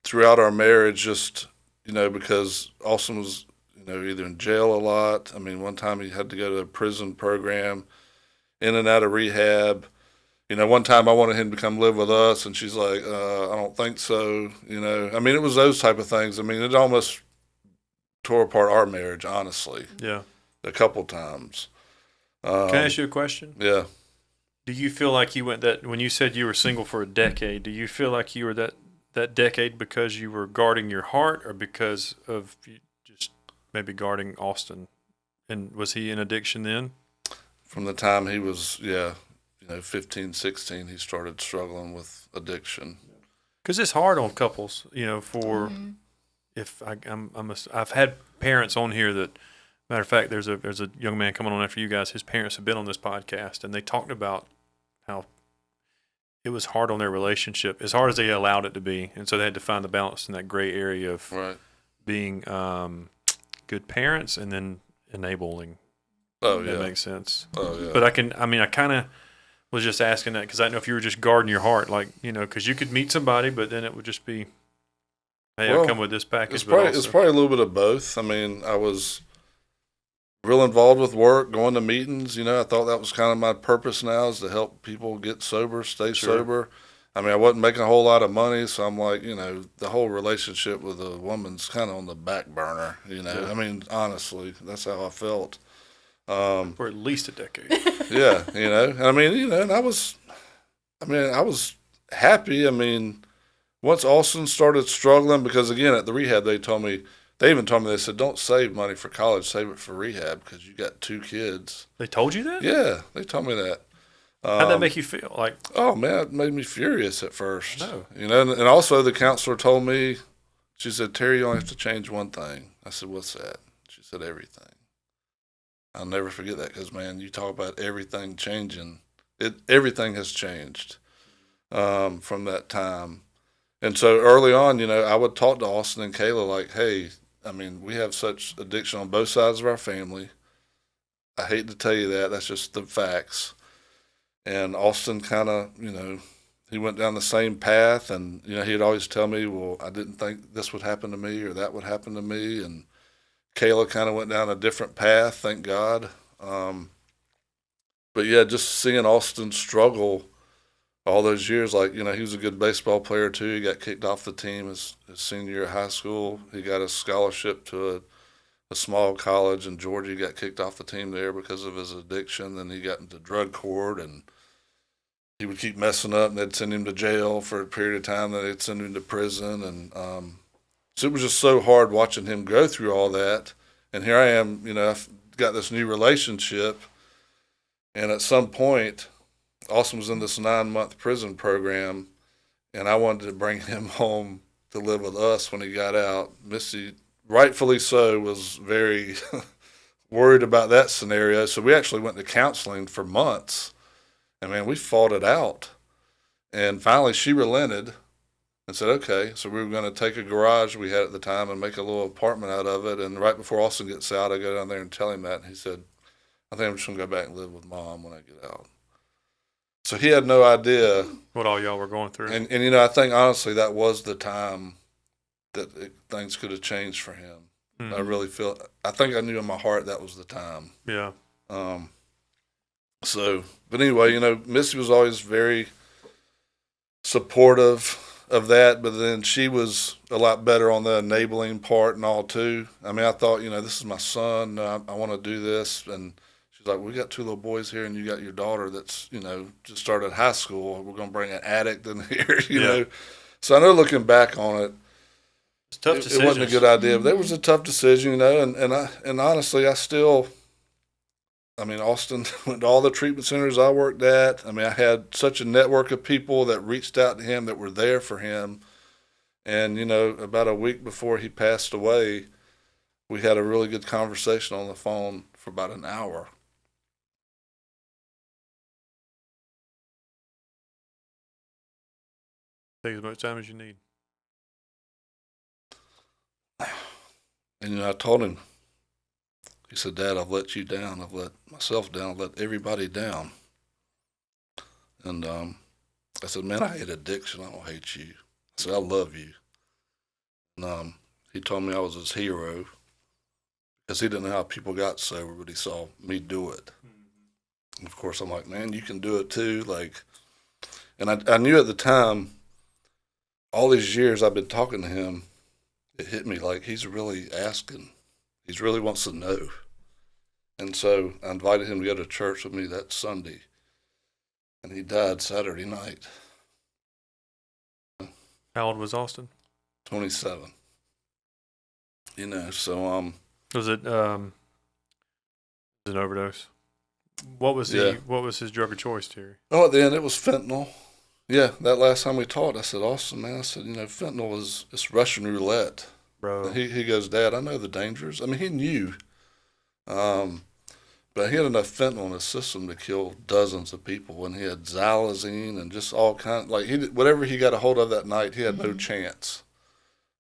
throughout our marriage, just because Austin was either in jail a lot. I mean, one time he had to go to a prison program, in and out of rehab. One time I wanted him to come live with us, and she's like, I don't think so. I mean, it was those type of things. I mean, it almost tore apart our marriage, honestly, Yeah. a couple times. Can I ask you a question? Yeah. Do you feel like you went that when you said you were single for a decade? Do you feel like you were that decade because you were guarding your heart, or because of you just maybe guarding Austin? And was he in addiction then? From the time he was, 15, 16, he started struggling with addiction. Because it's hard on couples, for if I've had parents on here that, matter of fact, there's a young man coming on after you guys. His parents have been on this podcast, and they talked about how it was hard on their relationship, as hard as they allowed it to be, and so they had to find the balance in that gray area of being good parents and then enabling. Oh yeah, that makes sense. Oh yeah. But I kind of was just asking that because I didn't know if you were just guarding your heart, because you could meet somebody, but then it would just be, hey, I come with this package. It's probably a little bit of both. I mean, I was real involved with work, going to meetings. I thought that was kind of my purpose now, is to help people get sober, stay sober. I mean, I wasn't making a whole lot of money, so I'm like, the whole relationship with a woman's kind of on the back burner. Yeah. I mean, honestly, that's how I felt. For at least a decade. Yeah, I mean, and I was happy. I mean, once Austin started struggling, because again, at the rehab, they even told me, they said, don't save money for college, save it for rehab because you got 2 kids. They told you that? Yeah, they told me that. How'd that make you feel? Oh man, it made me furious at first. No. And also the counselor told me, she said, Terry, you only have to change one thing. I said, what's that? She said, everything. I'll never forget that because, man, you talk about everything changing. Everything has changed from that time. And so early on, I would talk to Austin and Kayla like, hey, I mean, we have such addiction on both sides of our family. I hate to tell you that. That's just the facts. And Austin kind of, he went down the same path. And, he'd always tell me, well, I didn't think this would happen to me or that would happen to me. And Kayla kind of went down a different path, thank God. But yeah, just seeing Austin struggle all those years, he was a good baseball player too. He got kicked off the team his senior year of high school. He got a scholarship to a small college in Georgia. He got kicked off the team there because of his addiction. Then he got into drug court, and he would keep messing up, and they'd send him to jail for a period of time. Then they'd send him to prison, and so it was just so hard watching him go through all that. And here I am, I've got this new relationship, and at some point, Austin was in this 9-month prison program, and I wanted to bring him home to live with us when he got out. Misty, rightfully so, was very worried about that scenario. So we actually went to counseling for months, and man, we fought it out. And finally, she relented and said, okay, so we were going to take a garage we had at the time and make a little apartment out of it. And right before Austin gets out, I go down there and tell him that, and he said, I think I'm just going to go back and live with Mom when I get out. So he had no idea what all y'all were going through. And I think honestly that was the time that things could have changed for him. Mm-hmm. I really I think I knew in my heart that was the time. Yeah. But anyway, Missy was always very supportive of that, but then she was a lot better on the enabling part and all too. I mean, I thought, this is my son. I want to do this. And she's like, we got 2 little boys here, and you got your daughter that's, just started high school. We're going to bring an addict in here, you know. So I know looking back on it, it's tough decisions. It wasn't a good idea. But that was a tough decision, and honestly, Austin went to all the treatment centers I worked at. I mean, I had such a network of people that reached out to him that were there for him. And, about a week before he passed away, we had a really good conversation on the phone for about an hour. Take as much time as you need. And, I told him, he said, Dad, I've let you down. I've let myself down. I've let everybody down. And I said, man, I hate addiction. I don't hate you. I said, I love you. And he told me I was his hero because he didn't know how people got sober, but he saw me do it. Mm-hmm. And of course, I'm like, man, you can do it too. And I knew at the time, all these years I've been talking to him, it hit me like he's really asking. He really wants to know. And so I invited him to go to church with me that Sunday. And he died Saturday night. How old was Austin? 27. So was it an overdose? What was his drug of choice, Terry? Oh, at the end, it was fentanyl. Yeah, that last time we talked, I said, Austin, man, I said, fentanyl it's Russian roulette. Bro. And he goes, Dad, I know the dangers. I mean, he knew. But he had enough fentanyl in his system to kill dozens of people. And he had xylazine and just all kind. Like whatever he got a hold of that night, he had no chance.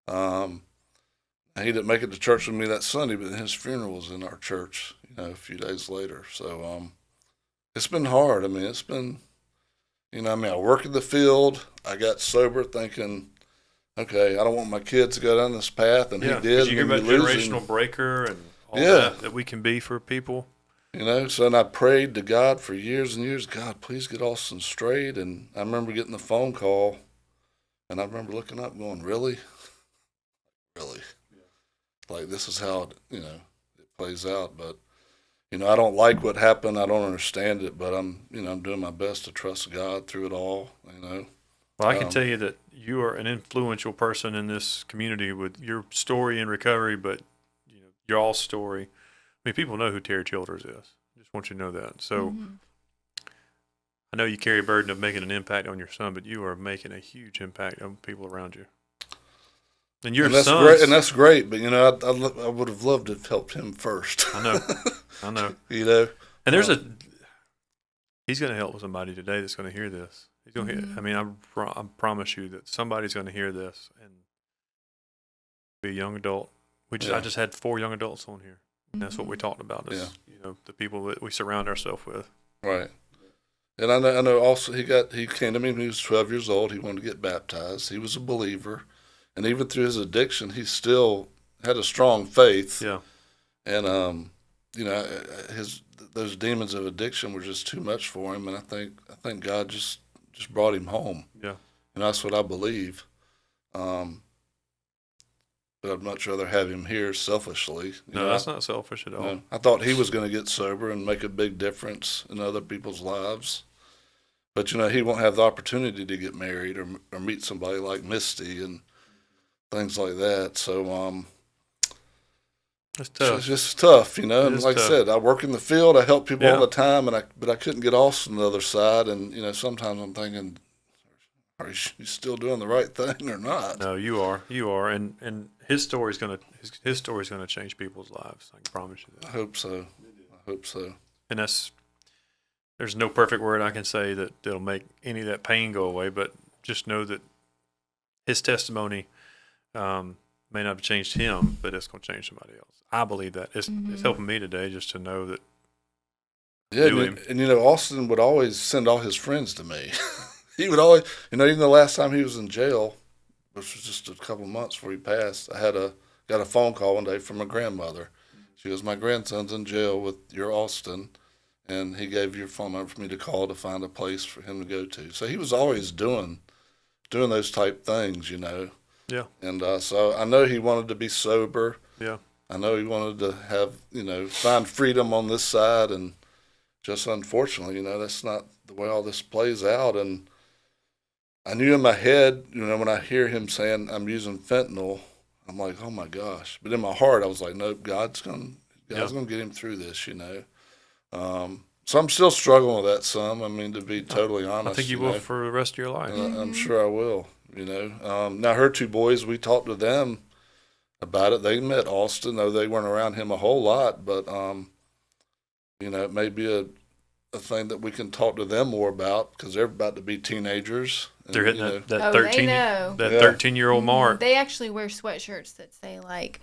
He didn't make it to church with me that Sunday, but his funeral was in our church, a few days later. So it's been hard. I mean, it's been, I work in the field. I got sober thinking, okay, I don't want my kids to go down this path, and he did. Did you hear about generational breaker and all that we can be for people? So and I prayed to God for years and years, God, please get Austin straight. And I remember getting the phone call, and I remember looking up going, really? Really? Like, this is how it plays out. But, I don't like what happened. I don't understand it, but I'm doing my best to trust God through it all, Well, I can tell you that you are an influential person in this community with your story in recovery, but, your all story. I mean, people know who Terry Childers is. I just want you to know that. So I know you carry a burden of making an impact on your son, but you are making a huge impact on people around you. And that's great. And that's great. But I would have loved to have helped him first. I know. And there's he's going to help somebody today that's going to hear this. He's going to hear. I mean, I promise you that somebody's going to hear this and be a young adult. I just had 4 young adults on here. And that's what we talked about. Is, the people that we surround ourselves with. Right. And I know. Also, he came to me when he was 12 years old. He wanted to get baptized. He was a believer. And even through his addiction, he still had a strong faith. Yeah. And those demons of addiction were just too much for him. And I think God just brought him home. Yeah. And that's what I believe. But I'd much rather have him here selfishly. That's not selfish at all. I thought he was going to get sober and make a big difference in other people's lives. But, he won't have the opportunity to get married or meet somebody like Misty and things like that. So it's tough. It's just tough, And like tough. I said, I work in the field. I help people all the time, but I couldn't get Austin on the other side. And sometimes I'm thinking, are you still doing the right thing or not? No, you are, and his story's gonna change people's lives. I can promise you that. I hope so. And there's no perfect word I can say that'll make any of that pain go away. But just know that his testimony may not have changed him, but it's going to change somebody else. I believe that. It's helping me today just to know that. Yeah, and Austin would always send all his friends to me. He would always, even the last time he was in jail, which was just a couple of months before he passed, I got a phone call one day from my grandmother. She goes, my grandson's in jail with your Austin, and he gave your phone number for me to call to find a place for him to go to. So he was always doing those type things, Yeah. And so I know he wanted to be sober. Yeah. I know he wanted to have, find freedom on this side, and just unfortunately, that's not the way all this plays out. And I knew in my head, when I hear him saying I'm using fentanyl, I'm like, oh my gosh. But in my heart, I was like, nope, God's gonna get him through this, So I'm still struggling with that some. I mean, to be totally honest. I think you will for the rest of your life. I'm sure I will. Now her 2 boys, we talked to them about it. They met Austin, though they weren't around him a whole lot. But it may be a thing that we can talk to them more about because they're about to be teenagers. They're hitting that 13-year-old mark. They actually wear sweatshirts that say like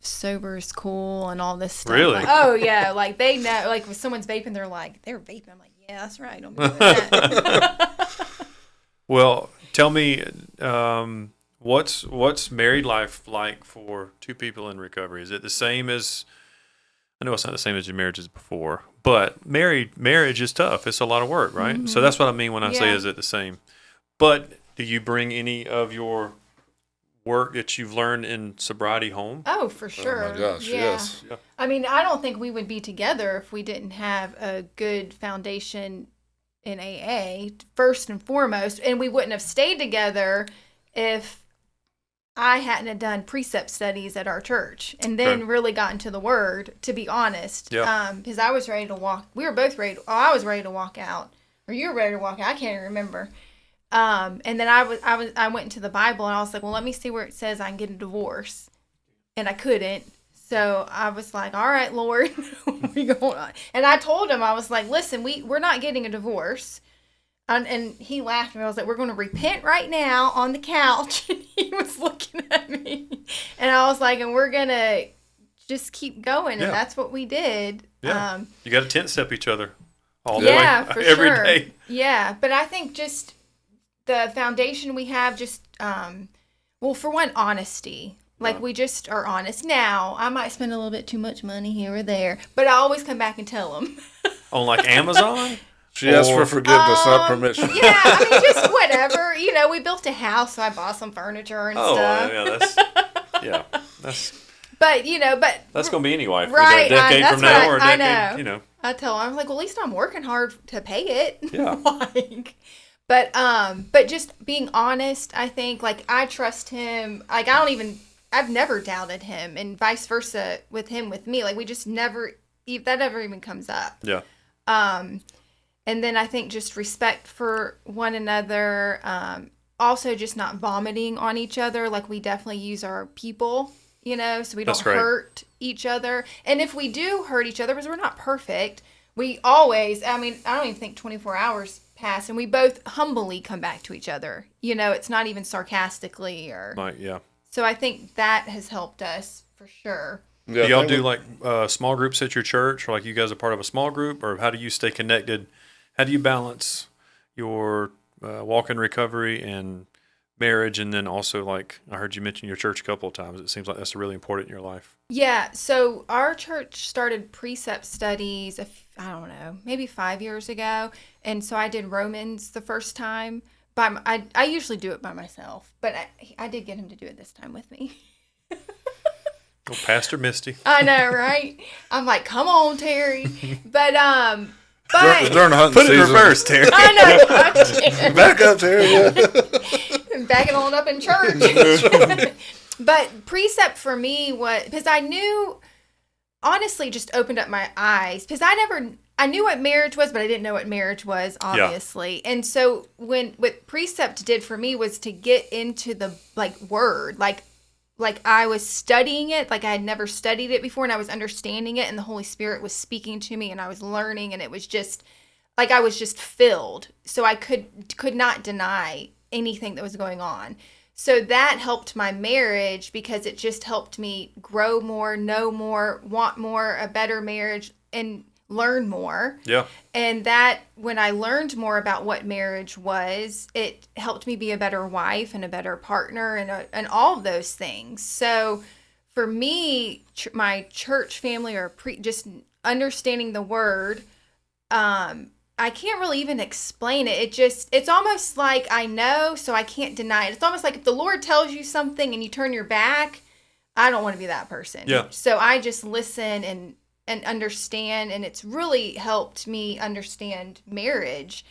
sober is cool and all this stuff. Really? Like, oh yeah, like they know. Like when someone's vaping, they're vaping. I'm like, yeah, that's right. Don't be doing that. Well, tell me, what's married life like for 2 people in recovery? Is it the same as? I know it's not the same as your marriages before, but marriage is tough. It's a lot of work, right? Mm-hmm. So that's what I mean when I say is it the same. But do you bring any of your work that you've learned in sobriety home? Oh, for sure. Oh my gosh, yes. Yeah. I mean, I don't think we would be together if we didn't have a good foundation in AA, first and foremost. And we wouldn't have stayed together if I hadn't had done precept studies at our church and then really got into the Word, to be honest. Yeah. Because I was ready to walk. We were both ready. I was ready to walk out. Or you were ready to walk out. I can't even remember. And then I went into the Bible and I was like, well, let me see where it says I can get a divorce. And I couldn't. So I was like, all right, Lord, we going on. And I told him, I was like, listen, we're not getting a divorce. And he laughed at me. I was like, we're going to repent right now on the couch. And he was looking at me. And I was like, and we're going to just keep going. And that's what we did. Yeah. You got to 10-step each other all the way, for every sure. day. Yeah. But I think just the foundation we have just, well, for one, honesty. Like, we just are honest. Now, I might spend a little bit too much money here or there. But I always come back and tell them. On, like, Amazon? She asked for forgiveness, not permission. Yeah, I mean, just whatever. You know, we built a house, so I bought some furniture and stuff. Yeah, that's. But That's gonna be any wife. Right? A decade from now, or a decade, I know. you know. I tell them, I was like, well, at least I'm working hard to pay it. Yeah. But just being honest, I think, like, I trust him. Like, I've never doubted him, and vice versa with him with me. Like, we just never, that never even comes up. Yeah. And then I think just respect for one another. Also, just not vomiting on each other. Like, we definitely use our people, so we don't hurt each other. And if we do hurt each other, because we're not perfect, we always, I don't even think 24 hours pass, and we both humbly come back to each other. It's not even sarcastically or. Right, yeah. So I think that has helped us for sure. Yeah, do y'all do like small groups at your church, or like you guys are part of a small group, or how do you stay connected? How do you balance your walk in recovery and marriage, and then also, like, I heard you mention your church a couple of times. It seems like that's really important in your life. Yeah, so our church started precept studies, I don't know, maybe 5 years ago, and so I did Romans the first time. I usually do it by myself, but I did get him to do it this time with me. Oh, Pastor Misty. I know, right? I'm like, come on, Terry. But during hunting put it in season. reverse, Terry. I know. Back up, Terry. Yeah. Backing on up in church. But precept for me was, because I knew, honestly, just opened up my eyes. Because I knew what marriage was, but I didn't know what marriage was, obviously. Yeah. And so what precept did for me was to get into the, like, word, like I was studying it, like I had never studied it before, and I was understanding it, and the Holy Spirit was speaking to me, and I was learning, and it was just, like, I was just filled. So I could not deny anything that was going on. So that helped my marriage, because it just helped me grow more, know more, want more, a better marriage, and learn more. Yeah. And that, when I learned more about what marriage was, it helped me be a better wife and a better partner and all of those things. So for me, my church family, or just understanding the word, I can't really even explain it. It's almost like I know, so I can't deny it. It's almost like if the Lord tells you something and you turn your back, I don't want to be that person. Yeah. So I just listen and understand, and it's really helped me understand marriage,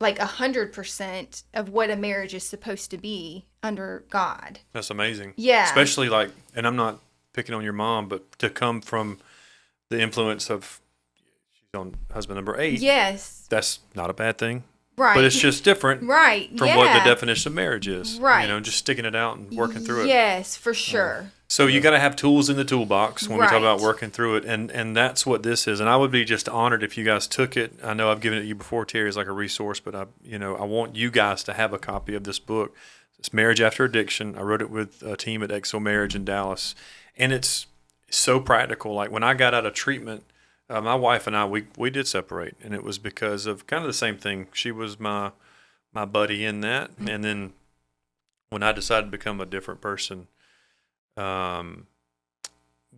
like 100% of what a marriage is supposed to be under God. That's amazing. Yeah. Especially, like, and I'm not picking on your mom, but to come from the influence of, she's on husband number 8. Yes. That's not a bad thing. Right. But it's just different. Right. From what the definition of marriage is. Right. Just sticking it out and working through it. Yes, for sure. So you got to have tools in the toolbox when we talk Right. about working through it, and that's what this is. And I would be just honored if you guys took it. I know I've given it to you before, Terry, as like a resource, but I want you guys to have a copy of this book. It's Marriage After Addiction. I wrote it with a team at Exo Marriage in Dallas, and it's so practical. Like, when I got out of treatment, my wife and I, we did separate, and it was because of kind of the same thing. She was my buddy in that, and then when I decided to become a different person,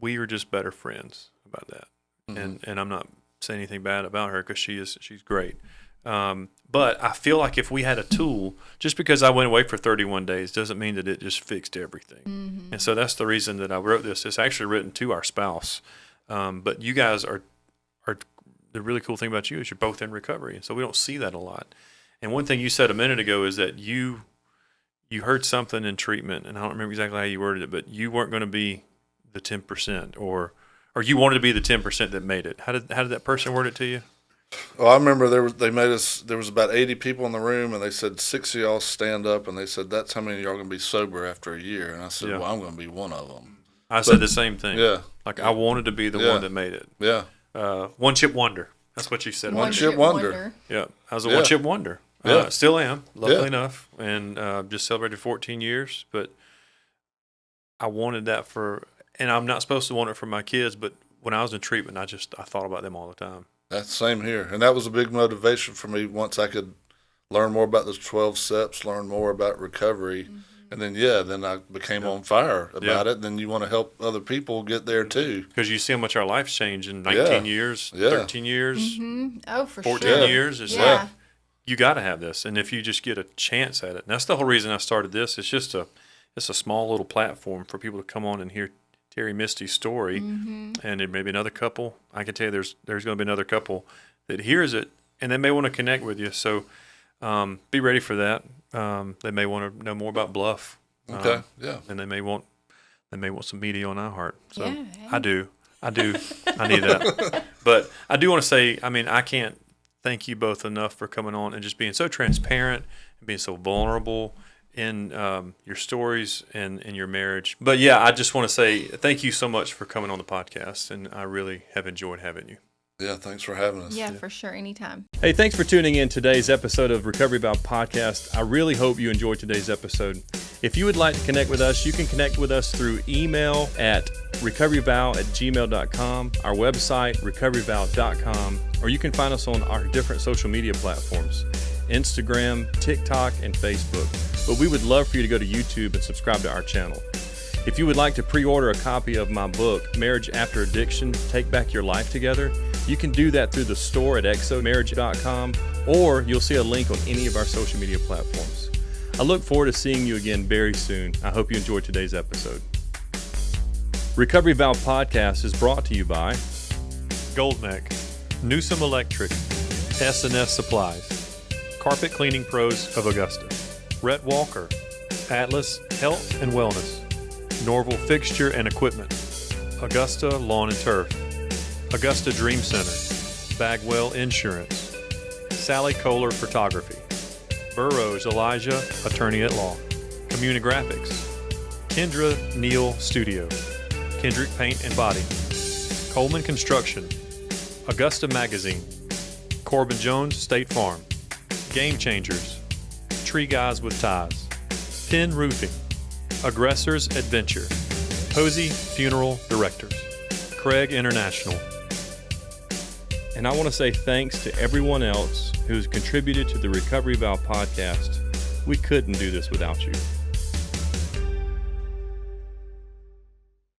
we were just better friends about that. Mm-hmm. And I'm not saying anything bad about her, because she's great. But I feel like if we had a tool, just because I went away for 31 days doesn't mean that it just fixed everything. Mm-hmm. And so that's the reason that I wrote this. It's actually written to our spouse. But you guys are the really cool thing about you is you're both in recovery. And so we don't see that a lot. And one thing you said a minute ago is that you you heard something in treatment, and I don't remember exactly how you worded it, but you weren't going to be the 10%, or you wanted to be the 10% that made it. How did that person word it to you? Well, I remember there was about 80 people in the room, and they said 6 of y'all stand up, and they said that's how many of y'all are going to be sober after a year. And I said, well, I'm going to be one of them. I said the same thing. Yeah. Like, I wanted to be the one that made it. Yeah. One chip wonder. That's what you said. One chip wonder. Yeah. I was a one chip wonder. Yeah. Still am, luckily enough, and just celebrated 14 years. But I wanted that and I'm not supposed to want it for my kids, but when I was in treatment, I thought about them all the time. That's the same here. And that was a big motivation for me once I could learn more about those 12 steps, learn more about recovery. Mm-hmm. And then I became on fire about it. Then you want to help other people get there too. Because you see how much our life's changed in 19 years, 13 years, oh, for 14 years. It's like, you got to have this. And if you just get a chance at it, and that's the whole reason I started this. It's just it's a small little platform for people to come on and hear Terry Misty's story. And there may be another couple. I can tell you there's going to be another couple that hears it, and they may want to connect with you. So be ready for that. They may want to know more about Bluff. Okay. And they may want some media on iHeart. So I do. I need that. But I do want to say, I mean, I can't thank you both enough for coming on and just being so transparent and being so vulnerable in your stories and in your marriage. But yeah, I just want to say thank you so much for coming on the podcast, and I really have enjoyed having you. Yeah, thanks for having us. Yeah, for sure. Anytime. Hey, thanks for tuning in today's episode of Recovery Vow Podcast. I really hope you enjoyed today's episode. If you would like to connect with us, you can connect with us through email at recoveryvow@gmail.com, our website, recoveryvow.com, or you can find us on our different social media platforms, Instagram, TikTok, and Facebook. But we would love for you to go to YouTube and subscribe to our channel. If you would like to pre-order a copy of my book, Marriage After Addiction, Take Back Your Life Together, you can do that through the store at exomarriage.com, or you'll see a link on any of our social media platforms. I look forward to seeing you again very soon. I hope you enjoyed today's episode. Recovery Vow Podcast is brought to you by Goldneck, Newsom Electric, S&S Supplies, Carpet Cleaning Pros of Augusta, Rhett Walker, Atlas Health and Wellness, Norval Fixture and Equipment, Augusta Lawn and Turf, Augusta Dream Center, Bagwell Insurance, Sally Kohler Photography, Burroughs Elijah, Attorney at Law, Communigraphics, Kendra Neal Studio, Kendrick Paint and Body, Coleman Construction, Augusta Magazine, Corbin Jones State Farm, Game Changers, Tree Guys with Ties, Penn Roofing, Aggressors Adventure, Posey Funeral Directors, Craig International. And I want to say thanks to everyone else who's contributed to the Recovery Vow podcast. We couldn't do this without you.